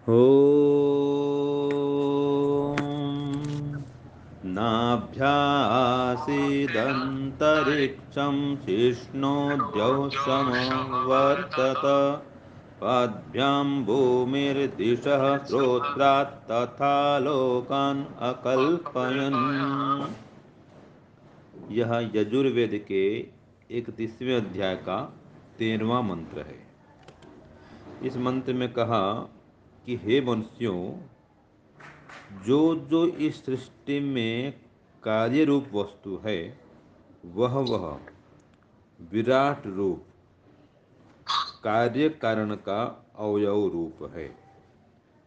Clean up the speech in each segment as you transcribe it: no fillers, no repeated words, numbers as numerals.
ॐ नाभ्यासीदन्तरिक्षं शिष्णोद्यौस्तमवर्तत पद्भ्यां भूमिर्दिशः श्रोत्रात् तथा लोकान् अकल्पयन्। यह यजुर्वेद के 31वें अध्याय का 13वां मंत्र है। इस मंत्र में कहा कि हे मनुष्यों, जो जो इस सृष्टि में कार्य रूप वस्तु है वह विराट रूप कार्य कारण का अवयव रूप है,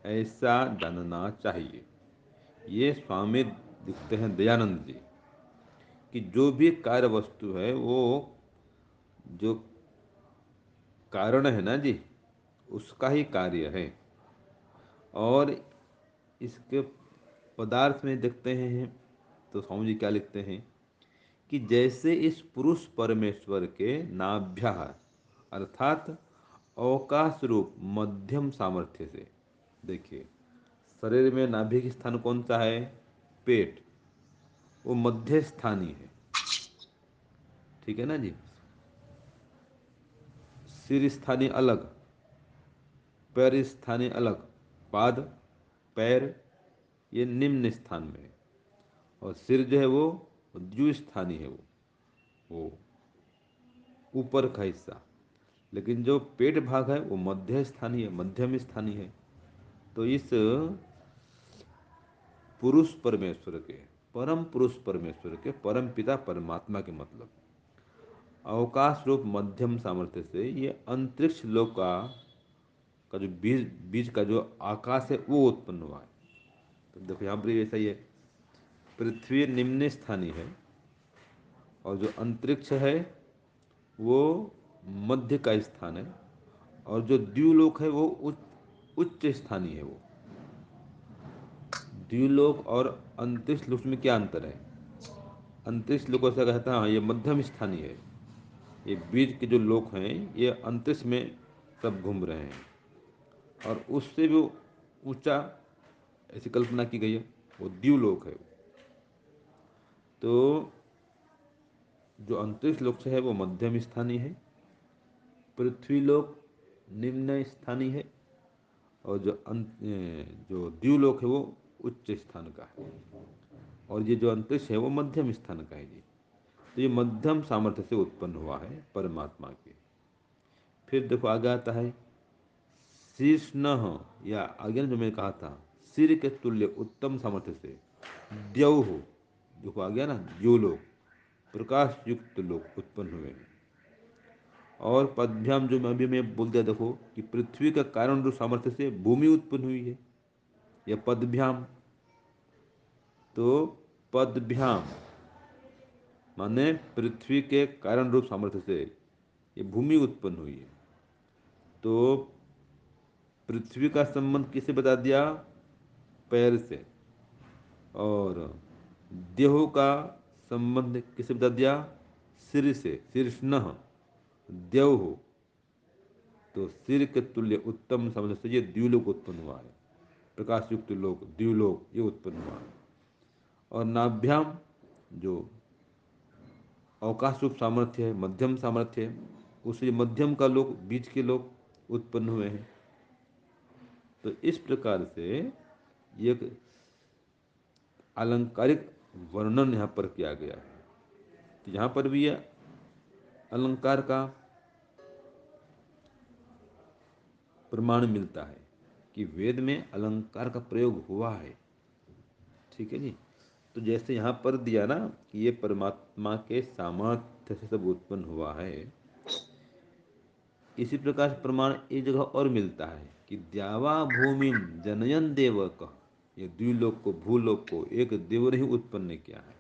ऐसा जानना चाहिए। ये स्वामी लिखते हैं दयानंद जी कि जो भी कार्य वस्तु है वो जो कारण है ना जी, उसका ही कार्य है। और इसके पदार्थ में देखते हैं तो स्वामी जी क्या लिखते हैं कि जैसे इस पुरुष परमेश्वर के नाभ्या अर्थात अवकाश रूप मध्यम सामर्थ्य से, देखिए शरीर में नाभि की स्थान कौन सा है? पेट, वो मध्य स्थानीय है, ठीक है ना जी। सिर स्थानीय अलग, पैर स्थानीय अलग, पाद पैर ये निम्न स्थान में है, और सिर जो है वो द्विस्थानी है, वो ऊपर का हिस्सा। लेकिन जो पेट भाग है वो मध्य स्थानीय है, मध्यम स्थानीय है। तो इस पुरुष परमेश्वर के, परम पुरुष परमेश्वर के, परम पिता परमात्मा के मतलब अवकाश रूप मध्यम सामर्थ्य से ये अंतरिक्ष लोक का जो बीज बीज का जो आकाश है वो उत्पन्न हुआ है। तो देखो यहाँ पर ऐसा ही है, पृथ्वी निम्न स्थानीय है और जो अंतरिक्ष है वो मध्य का स्थान है, और जो द्युलोक है वो उच्च स्थानीय है। वो द्युलोक और अंतरिक्ष लोक में क्या अंतर है? अंतरिक्ष लोकों से कहता है हाँ, ये मध्यम स्थानीय है, ये बीज के जो लोक हैं ये अंतरिक्ष में सब घूम रहे हैं, और उससे भी ऊंचा ऐसी कल्पना की गई है, वो द्युलोक है। तो जो अंतरिक्ष लोक से है वो मध्यम स्थानीय है, पृथ्वी लोक निम्न स्थानीय है, और जो द्युलोक है वो उच्च स्थान का है, और ये जो अंतरिक्ष है वो मध्यम स्थान का है जी। तो ये मध्यम सामर्थ्य से उत्पन्न हुआ है परमात्मा के। फिर देखो आगे आता है शीर्ष्ण, या आगे जो मैंने कहा था सिर के तुल्य उत्तम सामर्थ्य से द्यौ हो, देखो आ गया ना, जो लोग प्रकाश युक्त लोग उत्पन्न हुए हैं। और पदभ्याम जो मैं बोल दिया, देखो कि पृथ्वी का कारण रूप सामर्थ्य से भूमि उत्पन्न हुई है, यह पदभ्याम। तो पदभ्याम माने पृथ्वी के कारण रूप सामर्थ्य से ये भूमि उत्पन्न हुई है। तो पृथ्वी का संबंध किसे बता दिया? पैर से। और देह का संबंध किसे बता दिया? सिर से, शीर्ष्ण देव हो। तो सिर के तुल्य उत्तम समझ से ये द्व्युलोक उत्पन्न हुआ है, प्रकाश युक्त लोक द्व्युलोक ये उत्पन्न हुआ है। और नाभ्याम जो अवकाश रूप सामर्थ्य है, मध्यम सामर्थ्य है, उससे मध्यम का लोक, बीच के लोक उत्पन्न हुए हैं। तो इस प्रकार से एक अलंकारिक वर्णन यहाँ पर किया गया है। तो यहाँ पर भी यह अलंकार का प्रमाण मिलता है कि वेद में अलंकार का प्रयोग हुआ है, ठीक है जी। तो जैसे यहाँ पर दिया ना कि ये परमात्मा के सामर्थ्य से सब उत्पन्न हुआ है, इसी प्रकार से प्रमाण एक जगह और मिलता है कि द्यावा भूमि जनयन देव कह, ये द्विलोक को भूलोक को एक देव ने ही उत्पन्न किया है।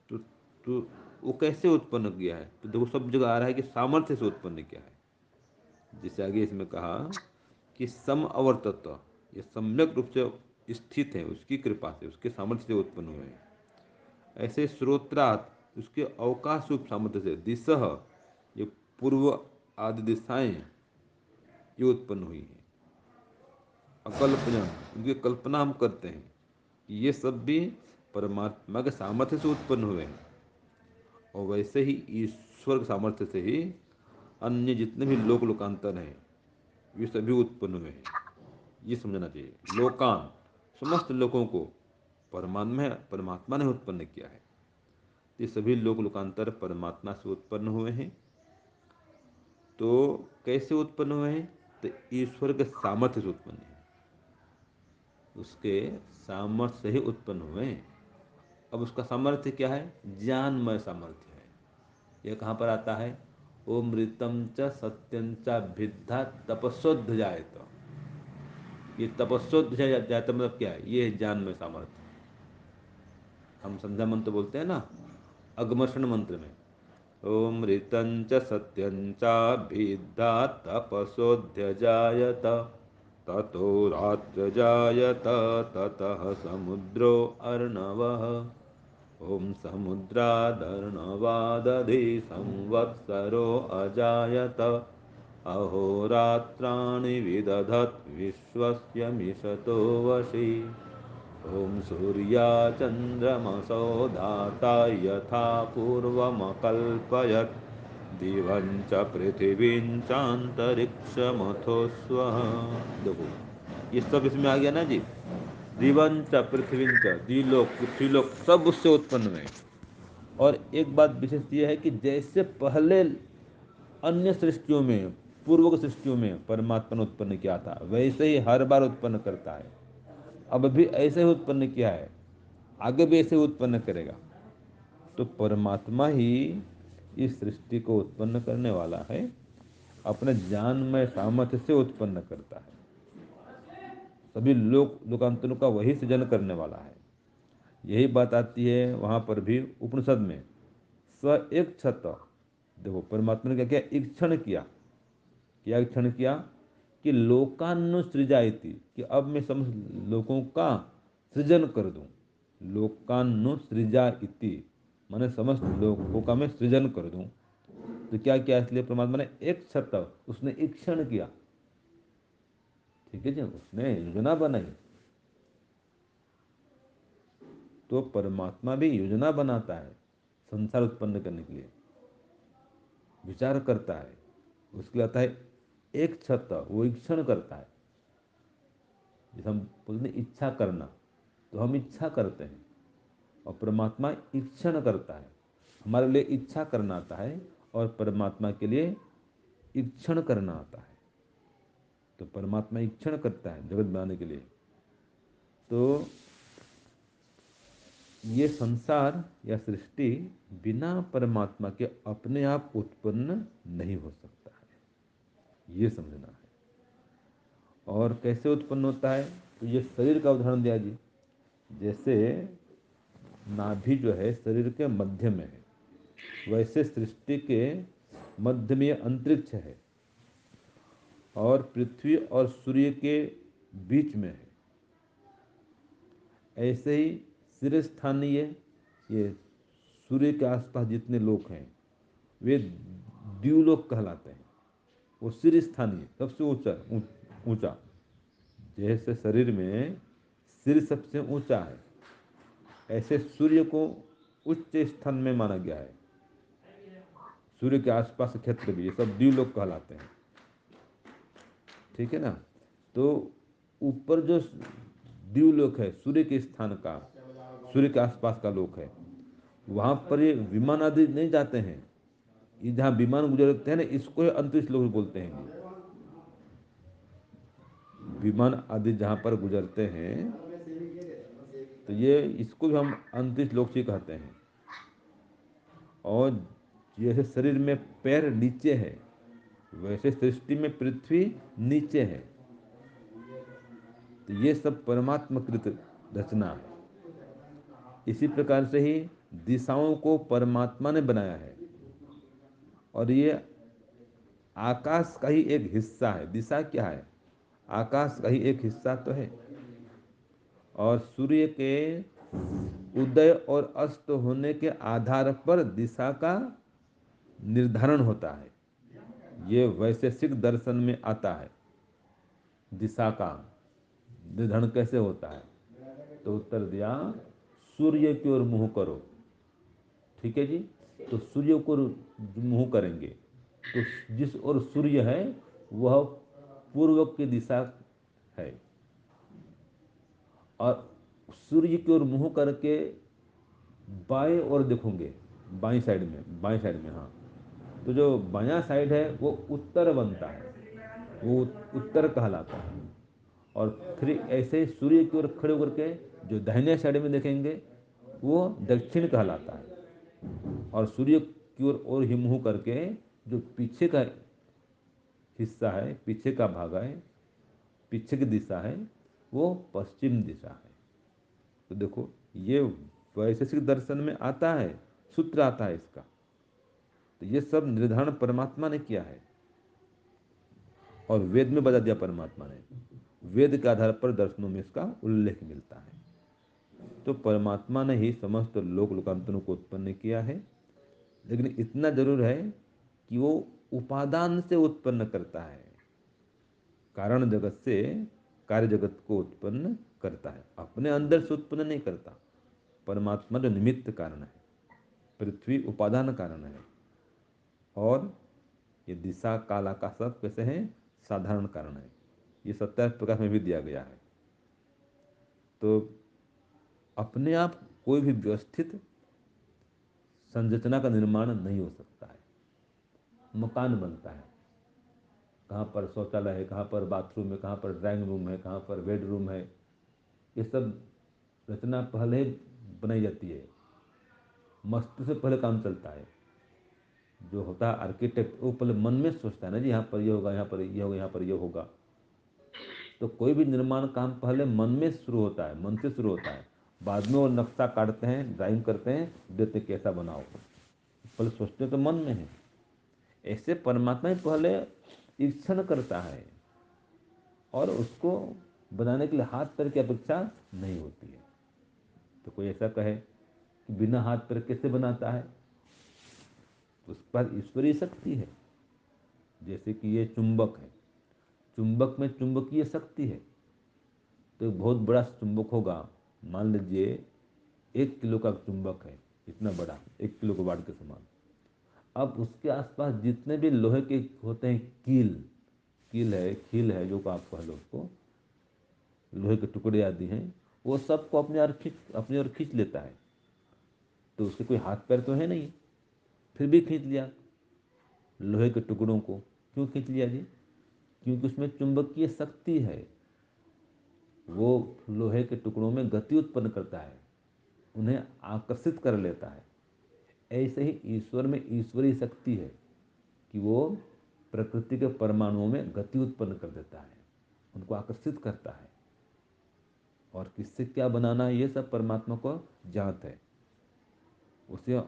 तो, तो वो कैसे उत्पन्न किया है? तो देखो सब जगह आ रहा है कि सामर्थ्य से उत्पन्न किया है। जैसे आगे इसमें कहा कि सम अवर्तत्व, ये सम्यक रूप से स्थित है उसकी कृपा से, उसके सामर्थ्य से उत्पन्न हुए हैं। ऐसे श्रोत्रात उसके अवकाश रूप सामर्थ्य से, दिशह ये पूर्व आदि दिशाएं ये उत्पन्न हुई हैं। अकल्पनीय, उनकी कल्पना हम करते हैं कि ये सब भी परमात्मा के सामर्थ्य से उत्पन्न हुए हैं। और वैसे ही ईश्वर के सामर्थ्य से ही अन्य जितने भी लोक लोकांतर हैं ये सभी उत्पन्न हुए हैं। ये समझना चाहिए। लोकान, समस्त लोगों को परमात्मा ने उत्पन्न किया है। ये सभी लोक लोकांतर परमात्मा से उत्पन्न हुए हैं। तो कैसे उत्पन्न हुए हैं? तो ईश्वर के सामर्थ्य से उत्पन्न है, उसके सामर्थ्य से ही उत्पन्न हुए हैं। अब उसका सामर्थ्य क्या है? ज्ञानमय सामर्थ्य है। यह कहाँ पर आता है? ओमृतम च सत्यं च भिद्धा तपस्वोध्य जायत। ये तपस्वोध्य जायत मतलब क्या है? ये है ज्ञानमय सामर्थ्य। हम संध्या मंत्र बोलते हैं ना, अगमर्षण मंत्र में, ओम ऋतं च सत्यं च भिद्धा तपसोऽध्य जायत ततो रात्र जायत ततः समुद्रो अर्णवः ओम समुद्रादर्णवादधि संवत्सरो अजायत अहोरात्राणि विदधत् विश्वस्य मिषतो वशि ओम सूर्याचन्द्रमसो धाता यथा पूर्वमकल्पयत् दिवं च पृथिवीं चान्तरिक्षमथो स्वः। देखो ये सब इसमें आ गया ना जी। दिवं च पृथ्वीं च, द्विलोक पृथ्वीलोक सब उससे उत्पन्न हुए। और एक बात विशेष यह है कि जैसे पहले अन्य सृष्टियों में, पूर्व की सृष्टियों में परमात्मा ने उत्पन्न किया था, वैसे ही हर बार उत्पन्न करता है। अब भी ऐसे ही उत्पन्न किया है, आगे भी ऐसे उत्पन्न करेगा। तो परमात्मा ही इस सृष्टि को उत्पन्न करने वाला है, अपने ज्ञानमय सामर्थ्य से उत्पन्न करता है। सभी लोक लोकांतरों का वही सृजन करने वाला है। यही बात आती है वहाँ पर भी उपनिषद में, स एक छत। देखो परमात्मा ने क्या किया? ईक्षण किया। क्या ईक्षण किया? कि लोकान्नुसृजायति, कि अब मैं समस्त लोगों का सृजन कर दूं। लोकान्नुसृजा इति माने समस्त लोगों का मैं सृजन कर दूं। तो क्या किया? इसलिए परमात्मा ने एक छत, उसने ईक्षण किया। ठीक है जी, उसने योजना बनाई। तो परमात्मा भी योजना बनाता है संसार उत्पन्न करने के लिए, विचार करता है। उसके लिए आता है एक छत, वो ईक्षण करता है। जैसे हम बोलते हैं इच्छा करना, तो हम इच्छा करते हैं और परमात्मा ईक्षण करता है। हमारे लिए इच्छा करना आता है और परमात्मा के लिए ईक्षण करना आता है। तो परमात्मा ईक्षण करता है जगत बनाने के लिए। तो ये संसार या सृष्टि बिना परमात्मा के अपने आप उत्पन्न नहीं हो सकता है, ये समझना है। और कैसे उत्पन्न होता है? तो ये शरीर का उदाहरण दिया जी। जैसे नाभि जो है शरीर के मध्य में है, वैसे सृष्टि के मध्य में अंतरिक्ष है और पृथ्वी और सूर्य के बीच में है। ऐसे ही सिर स्थानीय, ये सूर्य के आसपास जितने लोग हैं वे द्युलोक कहलाते हैं। वो सिर स्थानीय सबसे ऊंचा ऊंचा। जैसे शरीर में सिर सबसे ऊंचा है, ऐसे सूर्य को उच्च स्थान में माना गया है। सूर्य के आसपास क्षेत्र भी, ये सब द्युलोक कहलाते हैं। ठीक है ना? तो ऊपर जो द्युलोक है सूर्य के स्थान का, सूर्य के आसपास का लोक है, वहां पर ये विमान आदि नहीं जाते हैं। ये जहाँ विमान गुजरते हैं ना, इसको अंतरिक्ष लोक बोलते हैं। विमान आदि जहाँ पर गुजरते हैं तो ये इसको भी हम अंतरिक्ष लोक से कहते हैं। और जैसे शरीर में पैर नीचे है, वैसे सृष्टि में पृथ्वी नीचे है। तो ये सब परमात्मकृत रचना है। इसी प्रकार से ही दिशाओं को परमात्मा ने बनाया है। और ये आकाश का ही एक हिस्सा है। दिशा क्या है? आकाश का ही एक हिस्सा तो है। और सूर्य के उदय और अस्त होने के आधार पर दिशा का निर्धारण होता है। ये वैशेषिक दर्शन में आता है दिशा का। निर्धारण कैसे होता है? तो उत्तर दिया, सूर्य की ओर मुंह करो। ठीक है जी। तो सूर्य को मुंह करेंगे तो जिस ओर सूर्य है वह पूर्व की दिशा है, और सूर्य की ओर मुंह करके बाएं ओर देखोगे, बाएं साइड में हाँ, तो जो बायां साइड है वो उत्तर बनता है, वो उत्तर कहलाता है। और फिर ऐसे ही सूर्य की ओर खड़े होकर के जो दाहिने साइड में देखेंगे वो दक्षिण कहलाता है। और सूर्य की ओर ही मुंह करके जो पीछे का हिस्सा है, पीछे का भाग है, पीछे की दिशा है, वो पश्चिम दिशा है। तो देखो ये वैशेषिक दर्शन में आता है, सूत्र आता है इसका। तो ये सब निर्धारण परमात्मा ने किया है और वेद में बता दिया परमात्मा ने। वेद के आधार पर दर्शनों में इसका उल्लेख मिलता है। तो परमात्मा ने ही समस्त लोक लोकांतरों को उत्पन्न किया है, लेकिन इतना जरूर है कि वो उपादान से उत्पन्न करता है, कारण जगत से कार्य जगत को उत्पन्न करता है, अपने अंदर से उत्पन्न नहीं करता। परमात्मा जो निमित्त कारण है, पृथ्वी उपादान कारण है, और ये दिशा काल आकाश सब कैसे हैं? साधारण कारण है। ये 27 प्रकाश में भी दिया गया है। तो अपने आप कोई भी व्यवस्थित संरचना का निर्माण नहीं हो सकता है। मकान बनता है, कहाँ पर शौचालय है, कहाँ पर बाथरूम है, कहाँ पर ड्राइंग रूम है, कहाँ पर बेडरूम है, ये सब रचना पहले ही बनाई जाती है, मस्तिष्क से पहले काम चलता है। जो होता है आर्किटेक्ट वो पहले मन में सोचता है ना जी, यहाँ पर ये होगा, यहाँ पर ये होगा, यहाँ पर ये होगा। तो कोई भी निर्माण काम पहले मन में शुरू होता है, मन से शुरू होता है, बाद में वो नक्शा काटते हैं, ड्राइंग करते हैं, देते कैसा बनाओ। पहले सोचते तो मन में है। ऐसे परमात्मा ही पहले ईक्षण करता है, और उसको बनाने के लिए हाथ पैर की अपेक्षा नहीं होती है। तो कोई ऐसा कहे कि बिना हाथ पैर कैसे बनाता है, उस पर ईश्वरीय शक्ति है। जैसे कि ये चुंबक है, चुंबक में चुंबकीय शक्ति है। तो एक बहुत बड़ा चुंबक होगा, मान लीजिए 1 किलो का चुंबक है, इतना बड़ा, 1 किलो के वाट के समान। अब उसके आसपास जितने भी लोहे के होते हैं, खील है जो को आप कह लो उसको, लोहे के टुकड़े आदि हैं, वो सबको अपनी ओर खींच लेता है। तो उसके कोई हाथ पैर तो है नहीं, फिर भी खींच लिया लोहे के टुकड़ों को। क्यों खींच लिया जी? क्योंकि उसमें चुंबकीय शक्ति है, वो लोहे के टुकड़ों में गति उत्पन्न करता है, उन्हें आकर्षित कर लेता है। ऐसे ही ईश्वर में ईश्वरीय शक्ति है कि वो प्रकृति के परमाणुओं में गति उत्पन्न कर देता है, उनको आकर्षित करता है। और किससे क्या बनाना है ये सब परमात्मा को ज्ञात है। उसे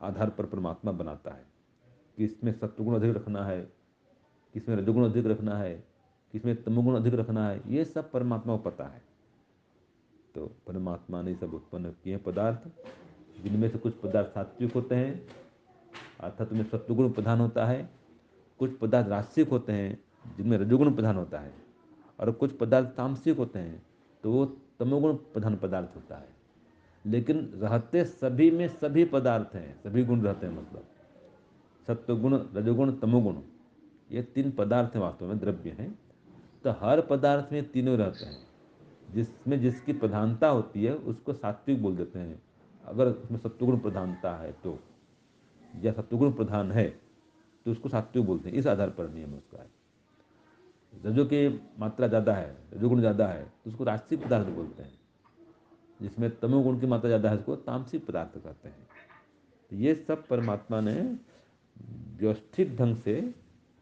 आधार पर परमात्मा बनाता है कि इसमें सत्वगुण अधिक रखना है, किसमें रजोगुण अधिक रखना है, किसमें तमोगुण अधिक रखना है, ये सब परमात्मा को पता है। तो परमात्मा ने सब उत्पन्न किए पदार्थ, जिनमें से कुछ पदार्थ सात्विक होते हैं, अर्थात उनमें सत्वगुण प्रधान होता है। कुछ पदार्थ रासिक होते हैं, जिनमें रजोगुण प्रधान होता है। और कुछ पदार्थ तामसिक होते हैं, तो वो तमोगुण प्रधान पदार्थ होता है। लेकिन रहते सभी में सभी पदार्थ हैं, सभी गुण रहते हैं, मतलब सत्वगुण, रजोगुण, तमोगुण, ये 3 पदार्थ हैं, वास्तव में द्रव्य हैं। तो हर पदार्थ में तीनों रहते हैं। जिसमें जिसकी प्रधानता होती है उसको सात्विक बोल देते हैं, अगर उसमें सत्वगुण प्रधानता है तो, या सत्वगुण प्रधान है तो उसको सात्विक बोलते हैं। इस आधार पर नियम उसका है। रजो की मात्रा ज़्यादा है, रजोगुण ज़्यादा है तो उसको राजसिक पदार्थ बोलते हैं। जिसमें तमोगुण की मात्रा ज़्यादा है उसको तामसिक पदार्थ कहते हैं। तो ये सब परमात्मा ने व्यवस्थित ढंग से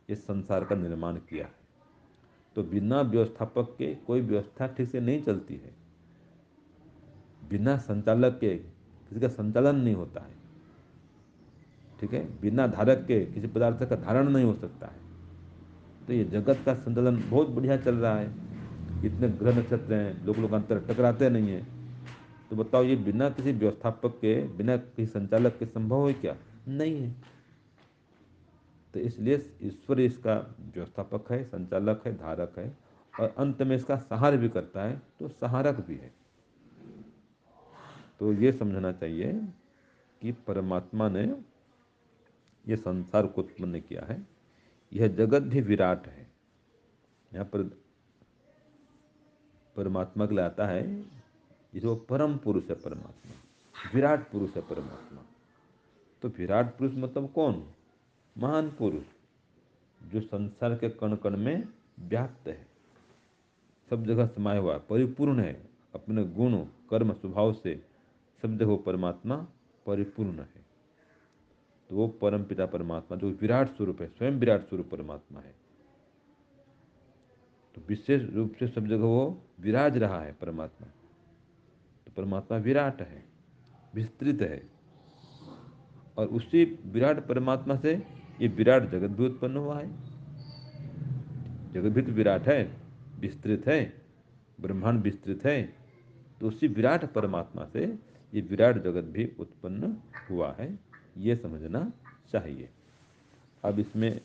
इस संसार का निर्माण किया है। तो बिना व्यवस्थापक के कोई व्यवस्था ठीक से नहीं चलती है, बिना संचालक के किसी का संचालन नहीं होता है। ठीक है, बिना धारक के किसी पदार्थ का धारण नहीं हो सकता है। तो ये जगत का संचालन बहुत बढ़िया चल रहा है, इतने ग्रह नक्षत्र हैं, लोग लोकांतर टकराते नहीं हैं। तो बताओ ये बिना किसी व्यवस्थापक के, बिना किसी संचालक के संभव है क्या? नहीं है। तो इसलिए ईश्वर इसका व्यवस्थापक है, संचालक है, धारक है, और अंत में इसका संहार भी करता है, तो संहारक भी है। तो ये समझना चाहिए कि परमात्मा ने ये संसार को उत्पन्न किया है, यह जगत भी विराट है। यहाँ पर परमात्मा के लिए आता है, ये जो परम पुरुष है परमात्मा, विराट पुरुष है परमात्मा। तो विराट पुरुष मतलब कौन? महान पुरुष, जो संसार के कण कण में व्याप्त है, सब जगह समाया हुआ, परिपूर्ण है, अपने गुण कर्म स्वभाव से सब जगह परमात्मा परिपूर्ण है। तो वो परम पिता परमात्मा जो विराट स्वरूप है, स्वयं विराट स्वरूप परमात्मा है, तो विशेष रूप से सब जगह वो विराज रहा है परमात्मा। तो परमात्मा विराट है, विस्तृत है, और उसी विराट परमात्मा से ये विराट जगत भी उत्पन्न हुआ है। जगत भी तो विराट है, विस्तृत है, ब्रह्मांड विस्तृत है, तो उसी विराट परमात्मा से ये विराट जगत भी उत्पन्न हुआ है, ये समझना चाहिए। अब इसमें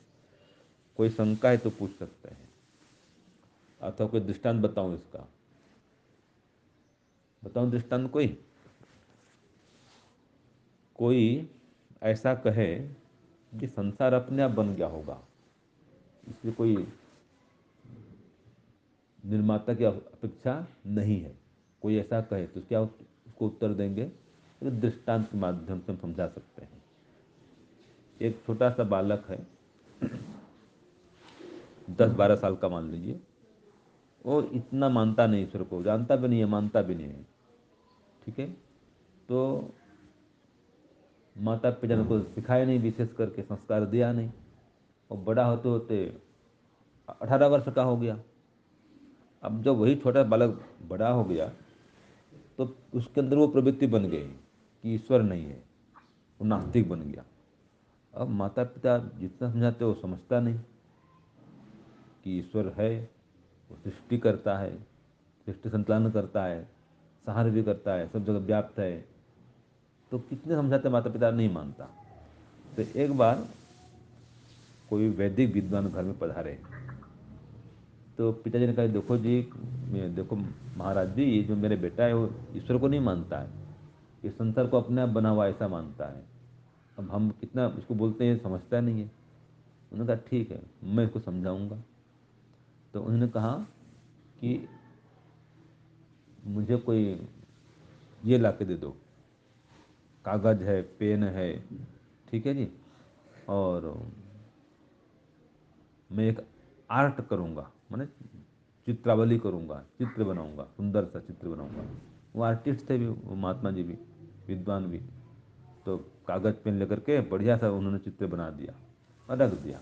कोई शंका है तो पूछ सकते हैं, अथवा कोई दृष्टांत बताऊं इसका? बताऊं दृष्टांत कोई? कोई ऐसा कहे कि संसार अपने आप बन गया होगा, इसलिए कोई निर्माता की अपेक्षा नहीं है, कोई ऐसा कहे तो क्या उसको उत्तर देंगे? तो दृष्टांत के माध्यम से हम समझा सकते हैं। एक छोटा सा बालक है, 10-12 साल का मान लीजिए, वो इतना मानता नहीं, ईश्वर को जानता भी नहीं है, मानता भी नहीं है, ठीक है। तो माता पिता ने को सिखाया नहीं, विशेष करके संस्कार दिया नहीं, और बड़ा होते होते 18 वर्ष का हो गया। अब जब वही छोटा बालक बड़ा हो गया, तो उसके अंदर वो प्रवृत्ति बन गई कि ईश्वर नहीं है, वो नास्तिक बन गया। अब माता पिता जितना समझाते वो समझता नहीं कि ईश्वर है, वो सृष्टि करता है, सृष्टि संचालन करता है, संहार भी करता है, सब जगह व्याप्त है। तो कितने समझाते माता पिता नहीं मानता। तो एक बार कोई वैदिक विद्वान घर में पधारे, तो पिताजी ने कहा, देखो जी, देखो महाराज जी, ये जो मेरे बेटा है वो ईश्वर को नहीं मानता है, ये संसार को अपने आप बना हुआ ऐसा मानता है। अब हम कितना इसको बोलते हैं, समझता नहीं है। उन्होंने कहा ठीक है, मैं इसको समझाऊंगा। तो उन्होंने कहा कि मुझे कोई ये ला के दे दो, कागज है, पेन है, ठीक है जी, और मैं एक आर्ट करूँगा, मैंने चित्रावली करूँगा, चित्र बनाऊँगा, सुंदर सा चित्र बनाऊँगा। वो आर्टिस्ट थे भी, वो महात्मा जी भी, विद्वान भी। तो कागज पेन लेकर के बढ़िया सा उन्होंने चित्र बना दिया और रख दिया,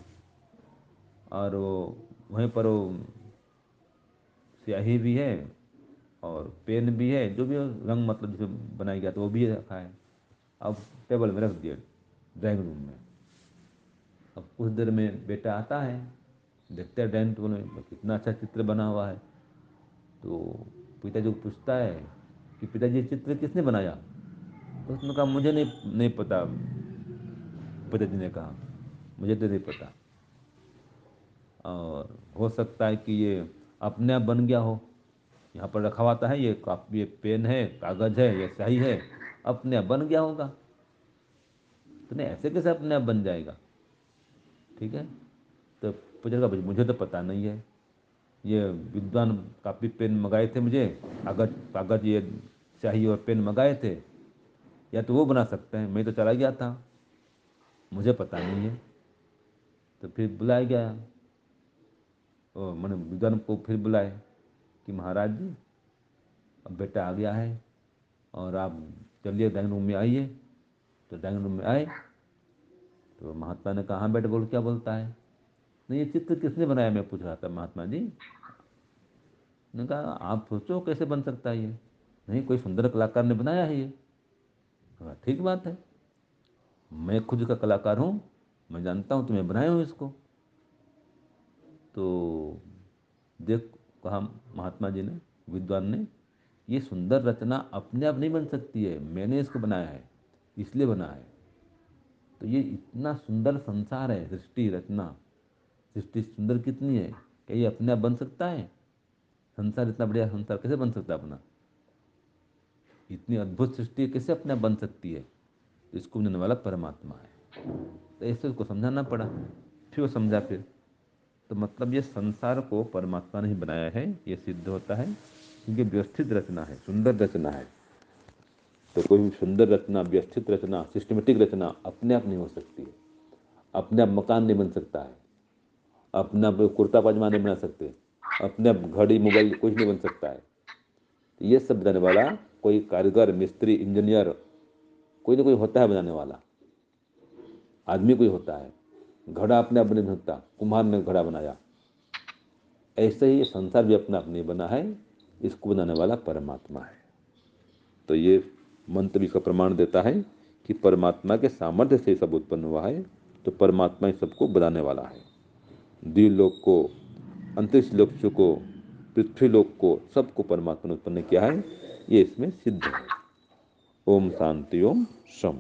और वो वहीं पर वो स्याही भी है और पेन भी है, जो भी रंग मतलब जो बनाया गया तो वो भी रखा है। अब टेबल में रख दिया, ड्राइंग रूम में। अब कुछ देर में बेटा आता है, देखते हैं डाइनिंग टेबल में कितना अच्छा चित्र बना हुआ है। तो पिताजी को पूछता है कि पिताजी, ये चित्र किसने बनाया? तो उसने कहा, मुझे नहीं पता। पिताजी ने कहा, मुझे तो नहीं पता, और हो सकता है कि ये अपने आप बन गया हो। यहाँ पर रखा हुआ था है, ये ये पेन है, कागज है, ये स्याही है, अपने आप बन गया होगा। तो नहीं, ऐसे कैसे अपने आप बन जाएगा? ठीक है। तो पिताजी का, मुझे तो पता नहीं है, ये विद्वान कापी पेन मंगाए थे मुझे, कागज कागज ये स्याही और पेन मंगाए थे, या तो वो बना सकते हैं, मैं तो चला गया था, मुझे पता नहीं है। तो फिर बुलाया गया, और मैंने विद्वान को फिर बुलाए कि महाराज जी, अब बेटा आ गया है, और आप चलिए ड्राइंग रूम में आइए। तो ड्राइंग रूम में आए, तो महात्मा ने कहा, हाँ बेटा बोल, क्या बोलता है? नहीं, ये चित्र किसने बनाया, मैं पूछ रहा था महात्मा जी। ने कहा, आप सोचो कैसे बन सकता है ये? नहीं, कोई सुंदर कलाकार ने बनाया है ये। कहा, ठीक बात है, मैं खुद का कलाकार हूँ, मैं जानता हूँ, तुम्हें बनाया हूँ इसको। तो देख, कहा महात्मा जी ने, विद्वान ने, ये सुंदर रचना अपने आप नहीं बन सकती है, मैंने इसको बनाया है, इसलिए बना है। तो ये इतना सुंदर संसार है, सृष्टि रचना, सृष्टि सुंदर कितनी है, क्या ये अपने आप बन सकता है? संसार इतना बढ़िया संसार कैसे बन सकता है अपना? इतनी अद्भुत सृष्टि कैसे अपने आप बन सकती है? इसको बनाने वाला परमात्मा है। तो ऐसे उसको समझाना पड़ा, फिर वो समझा फिर। तो मतलब ये संसार को परमात्मा ने ही बनाया है, ये सिद्ध होता है, क्योंकि व्यवस्थित रचना है, सुंदर रचना है। तो कोई भी सुंदर रचना, व्यवस्थित रचना, सिस्टमेटिक रचना अपने आप नहीं हो सकती है। अपने आप मकान नहीं बन सकता है, अपने आप कुर्ता पायजामा नहीं बना सकते, अपने आप घड़ी मोबाइल कुछ नहीं बन सकता है। तो ये सब बनाने वाला कोई कारीगर, मिस्त्री, इंजीनियर, कोई ना कोई होता है बनाने वाला, आदमी कोई होता है। घड़ा अपने आप नहीं बनता, कुम्हार ने घड़ा बनाया। ऐसे ही ये संसार भी अपना आप नहीं बना है, इसको बनाने वाला परमात्मा है। तो ये मंत्र भी इसका प्रमाण देता है कि परमात्मा के सामर्थ्य से सब उत्पन्न हुआ है। तो परमात्मा ही सबको बनाने वाला है। द्विलोक को, अंतरिक्ष लोक को, पृथ्वी लोक को, सबको परमात्मा ने उत्पन्न किया है, ये इसमें सिद्ध है। ओम शांति ओम शम।